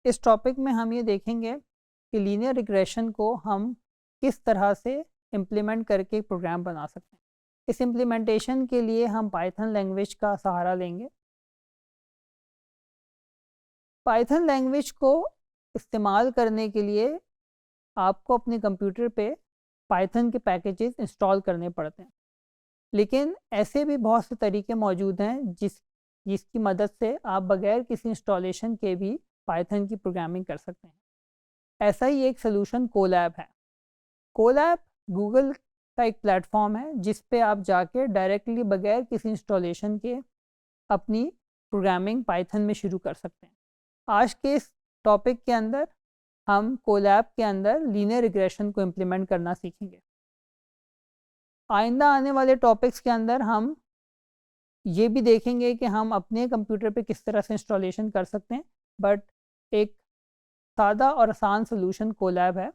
इस टॉपिक में हम ये देखेंगे कि लीनियर रिग्रेशन को हम किस तरह से इम्प्लीमेंट करके एक प्रोग्राम बना सकते हैं। इस इम्प्लीमेंटेशन के लिए हम पाइथन लैंग्वेज का सहारा लेंगे। पाइथन लैंग्वेज को इस्तेमाल करने के लिए आपको अपने कंप्यूटर पे पाइथन के पैकेजेस इंस्टॉल करने पड़ते हैं, लेकिन ऐसे भी बहुत से तरीके मौजूद हैं जिसकी मदद से आप बगैर किसी इंस्टॉलेशन के भी पाइथन की प्रोग्रामिंग कर सकते हैं। ऐसा ही एक सलूशन कोलैब है। कोलैब गूगल का एक प्लेटफॉर्म है जिस पे आप जाके डायरेक्टली बगैर किसी इंस्टॉलेशन के अपनी प्रोग्रामिंग पाइथन में शुरू कर सकते हैं। आज के इस टॉपिक के अंदर हम कोलैब के अंदर लीनियर रिग्रेशन को इम्प्लीमेंट करना सीखेंगे। आइंदा आने वाले टॉपिक्स के अंदर हम ये भी देखेंगे कि हम अपने कंप्यूटर पे किस तरह से इंस्टॉलेशन कर सकते हैं, बट एक सादा और आसान सलूशन कोलैब है,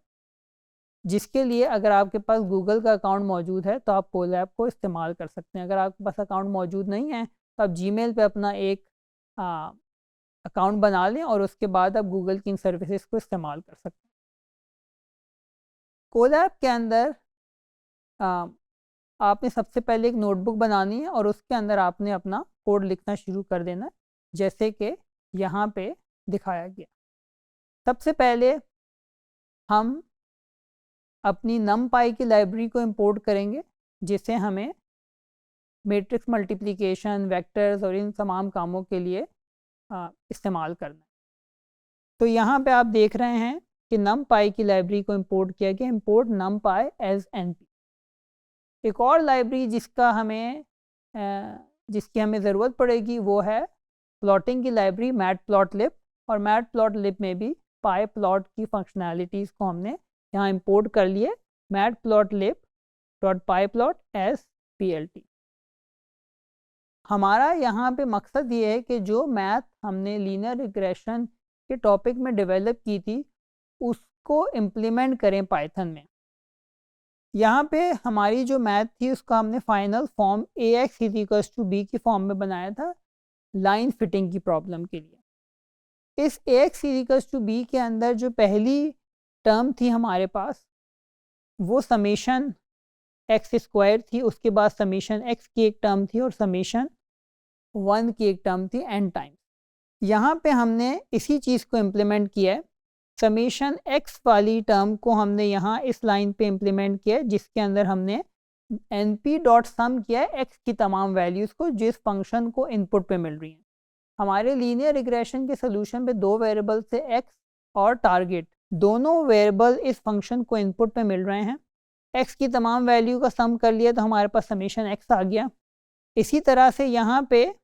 जिसके लिए अगर आपके पास गूगल का अकाउंट मौजूद है तो आप कोलैब को इस्तेमाल कर सकते हैं। अगर आपके पास अकाउंट मौजूद नहीं है तो आप जीमेल पे अपना एक अकाउंट बना लें और उसके बाद आप गूगल की इन सर्विसेज को इस्तेमाल कर सकते हैं। कोलैब के अंदर आपने सबसे पहले एक नोटबुक बनानी है और उसके अंदर आपने अपना कोड लिखना शुरू कर देना है, जैसे कि यहाँ पे दिखाया गया। सबसे पहले हम अपनी numpy की लाइब्रेरी को इंपोर्ट करेंगे, जिसे हमें मैट्रिक्स मल्टीप्लिकेशन, वेक्टर्स और इन तमाम कामों के लिए इस्तेमाल करना है। तो यहाँ पे आप देख रहे हैं कि numpy की लाइब्रेरी को इंपोर्ट किया गया, इंपोर्ट numpy एज np। एक और लाइब्रेरी जिसकी हमें ज़रूरत पड़ेगी वो है प्लॉटिंग की लाइब्रेरी मैटप्लॉटलिब, और मैटप्लॉटलिब में भी पाई प्लॉट की फंक्शनैलिटीज़ को हमने यहाँ इंपोर्ट कर लिए, matplotlib.pyplot as plt। हमारा यहाँ पे मकसद ये है कि जो मैथ हमने लीनियर रिग्रेशन के टॉपिक में डेवलप की थी उसको इम्प्लीमेंट करें पाइथन में। यहाँ पे हमारी जो मैथ थी उसका हमने फाइनल फॉर्म ax = b की फॉर्म में बनाया था लाइन फिटिंग की प्रॉब्लम के लिए। इस ax = b के अंदर जो पहली टर्म थी हमारे पास वो समेशन x² थी, उसके बाद समेशन x की एक टर्म थी और समेशन 1 की एक टर्म थी n टाइम्स। यहाँ पे हमने इसी चीज़ को इम्प्लीमेंट किया है। समेशन x वाली टर्म को हमने यहाँ इस लाइन पे इम्प्लीमेंट किया है, जिसके अंदर हमने np.sum किया है x की तमाम वैल्यूज़ को जिस फंक्शन को इनपुट पे मिल रही हैं। हमारे लीनियर रिग्रेशन के सोल्यूशन पे दो वेरिएबल से x और टारगेट, दोनों वेरिएबल इस फंक्शन को इनपुट पे मिल रहे हैं। x की तमाम वैल्यू का सम कर लिया तो हमारे पास समेशन x आ गया। इसी तरह से यहाँ पे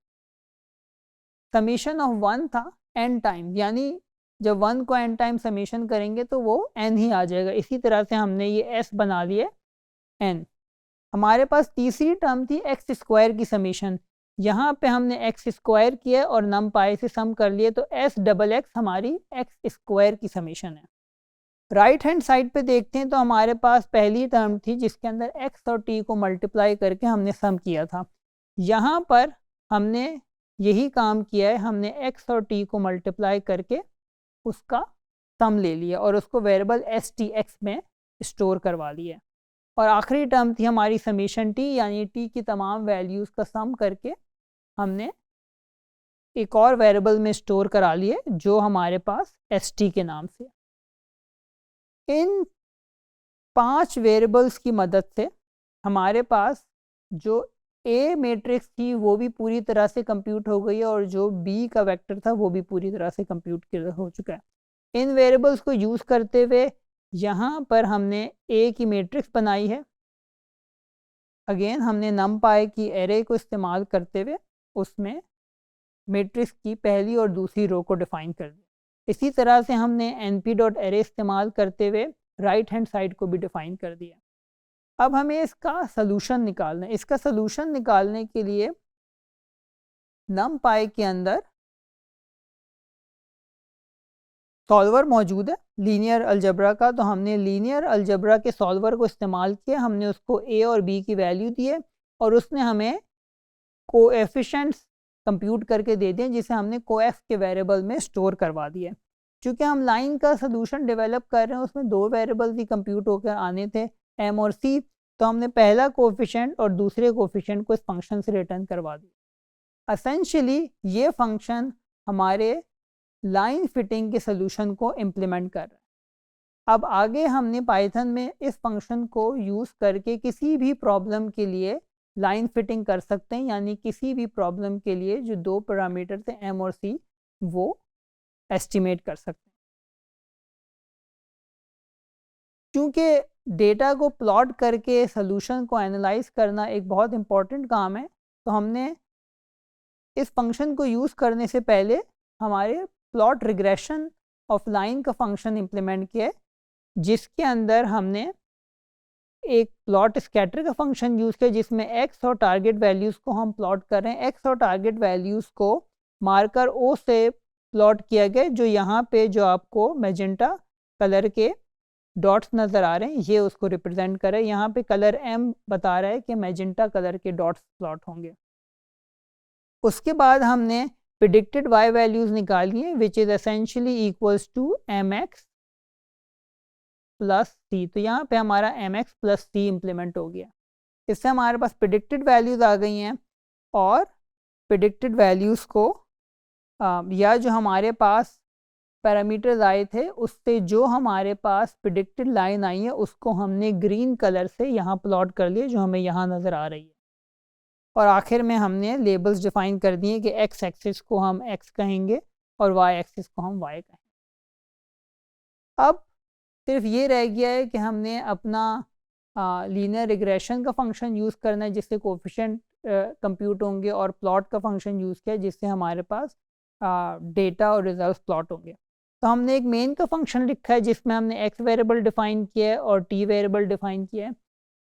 समेशन ऑफ 1 था n टाइम, यानी जब 1 को n टाइम समेशन करेंगे तो वो n ही आ जाएगा। इसी तरह से हमने ये s बना लिए n। हमारे पास तीसरी टर्म थी x² की समेशन, यहाँ पे हमने x² किया और numpy से सम कर लिए तो s हमारी x² की समेशन है। राइट हैंड साइड पे देखते हैं तो हमारे पास पहली टर्म थी जिसके अंदर x और t को मल्टीप्लाई करके हमने सम किया था। यहाँ पर हमने यही काम किया है, हमने x और t को मल्टीप्लाई करके उसका सम ले लिया और उसको वेरिएबल stx में स्टोर करवा लिया। और आखिरी टर्म थी हमारी समेशन t, यानी t की तमाम वैल्यूज़ का सम करके हमने एक और वेरिएबल में स्टोर करा लिए जो हमारे पास st के नाम से। इन 5 वेरिएबल्स की मदद से हमारे पास जो A मैट्रिक्स थी वो भी पूरी तरह से कंप्यूट हो गई है और जो B का वेक्टर था वो भी पूरी तरह से कंप्यूट हो चुका है। इन वेरिएबल्स को यूज़ करते हुए यहाँ पर हमने A की मैट्रिक्स बनाई है। अगेन हमने numpy की एरे को इस्तेमाल करते हुए उसमें मैट्रिक्स की पहली और दूसरी रो को डिफ़ाइन कर दिया। इसी तरह से हमने np.array इस्तेमाल करते हुए राइट हैंड साइड को भी डिफ़ाइन कर दिया। अब हमें इसका सलूशन निकालना है। इसका सलूशन निकालने के लिए numpy के अंदर सॉल्वर मौजूद है लीनियर अलजेब्रा का, तो हमने लीनियर अलजेब्रा के सॉल्वर को इस्तेमाल किया। हमने उसको a और b की वैल्यू दी है और उसने हमें कोएफिशिएंट्स कंप्यूट करके दे दिए जिसे हमने कोएफ के वेरिएबल में स्टोर करवा दिया। चूँकि हम लाइन का सोल्यूशन डेवलप कर रहे हैं, उसमें 2 वेरिएबल्स ही कंप्यूट होकर आने थे, m और c, तो हमने पहला कोफिशिएंट और दूसरे कोफिशिएंट को इस फंक्शन से रिटर्न करवा दिया। एसेंशियली ये फंक्शन हमारे लाइन फिटिंग के सोल्यूशन को इम्प्लीमेंट कर रहा है। अब आगे हमने पाइथन में इस फंक्शन को यूज़ करके किसी भी प्रॉब्लम के लिए लाइन फिटिंग कर सकते हैं, यानी किसी भी प्रॉब्लम के लिए जो 2 पैरामीटर थे m और c वो एस्टिमेट कर सकते हैं। क्योंकि डेटा को प्लॉट करके सोल्यूशन को एनालाइज करना एक बहुत इम्पॉर्टेंट काम है, तो हमने इस फंक्शन को यूज़ करने से पहले हमारे प्लॉट रिग्रेशन ऑफ लाइन का फंक्शन इम्प्लीमेंट किया, जिसके अंदर हमने एक प्लॉट स्कैटर का फंक्शन यूज़ किया, जिसमें x और टारगेट वैल्यूज़ को हम प्लॉट कर रहे हैं। x और टारगेट वैल्यूज़ को मार्कर o से प्लॉट किया गया, जो यहाँ पे जो आपको मैजेंटा कलर के डॉट्स नज़र आ रहे हैं, ये उसको रिप्रेजेंट करे। यहाँ पे कलर m बता रहा है कि मैजेंटा कलर के डॉट्स प्लॉट होंगे। उसके बाद हमने प्रेडिक्टेड y वैल्यूज़ निकाली है, which is essentially equals to mx plus C. तो यहाँ पे हमारा mx प्लस सी इम्प्लीमेंट हो गया। इससे हमारे पास प्रेडिक्टेड वैल्यूज़ आ गई हैं, और प्रेडिक्टेड वैल्यूज़ को या जो हमारे पास पैरामीटर्स आए थे उससे जो हमारे पास प्रेडिक्टेड लाइन आई है उसको हमने ग्रीन कलर से यहाँ प्लॉट कर लिया, जो हमें यहाँ नज़र आ रही है। और आखिर में हमने लेबल्स डिफ़ाइन कर दिए कि x एक्सिस को हम x कहेंगे और y एक्सिस को हम y कहेंगे। अब सिर्फ ये रह गया है कि हमने अपना लीनियर रिग्रेशन का फंक्शन यूज़ करना है, जिससे कोफिशिएंट कंप्यूट होंगे, और प्लॉट का फंक्शन यूज़ किया जिससे हमारे पास डेटा और रिजल्ट प्लॉट होंगे। तो हमने एक मेन का फंक्शन लिखा है जिसमें हमने x वेरिएबल डिफ़ाइन किया है और t वेरिएबल डिफ़ाइन किया है।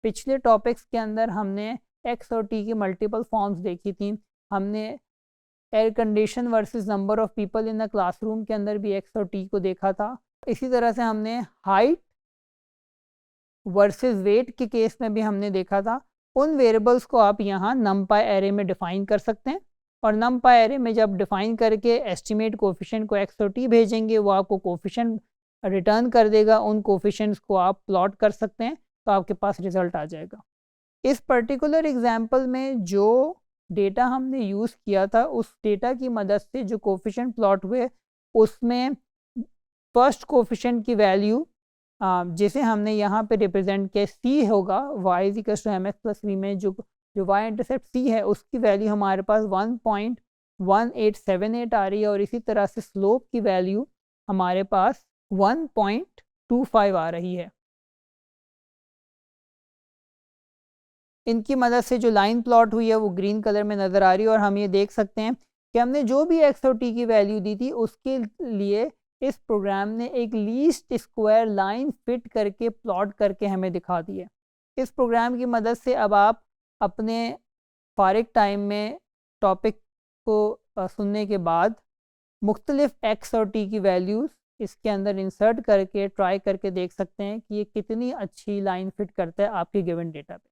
पिछले टॉपिक्स के अंदर हमने x और t की मल्टीपल फॉर्म्स देखी थी। हमने air condition versus number of people in the classroom के अंदर भी x और t को देखा था। इसी तरह से हमने हाइट वर्सेस वेट के केस में भी हमने देखा था। उन वेरिएबल्स को आप यहाँ नमपाई एरे में डिफ़ाइन कर सकते हैं, और नमपाई एरे में जब डिफ़ाइन करके एस्टिमेट कोफिशिएंट को x और t भेजेंगे, वो आपको कोफिशिएंट रिटर्न कर देगा। उन कोफिशिएंट्स को आप प्लॉट कर सकते हैं, तो आपके पास रिज़ल्ट आ जाएगा। इस पर्टिकुलर एग्जांपल में जो डेटा हमने यूज़ किया था, उस डेटा की मदद से जो कोफिशिएंट प्लॉट हुए, उसमें फर्स्ट कोफिशिएंट की वैल्यू जिसे हमने यहाँ पे रिप्रेजेंट किया c होगा, y is equal to mx plus v में जो y इंटरसेप्ट c है उसकी वैल्यू हमारे पास 1.1878 आ रही है, और इसी तरह से स्लोप की वैल्यू हमारे पास 1.25 आ रही है। इनकी मदद से जो लाइन प्लॉट हुई है वो ग्रीन कलर में नज़र आ रही है, और हम ये देख सकते हैं कि हमने जो भी x और t की वैल्यू दी थी उसके लिए इस प्रोग्राम ने एक लीस्ट स्क्वायर लाइन फिट करके प्लॉट करके हमें दिखा दी है। इस प्रोग्राम की मदद से अब आप अपने फारिग टाइम में टॉपिक को सुनने के बाद मुख्तलिफ x और t की वैल्यूज़ इसके अंदर इंसर्ट करके ट्राई करके देख सकते हैं कि ये कितनी अच्छी लाइन फिट करता है आपके गिवन डेटा पे।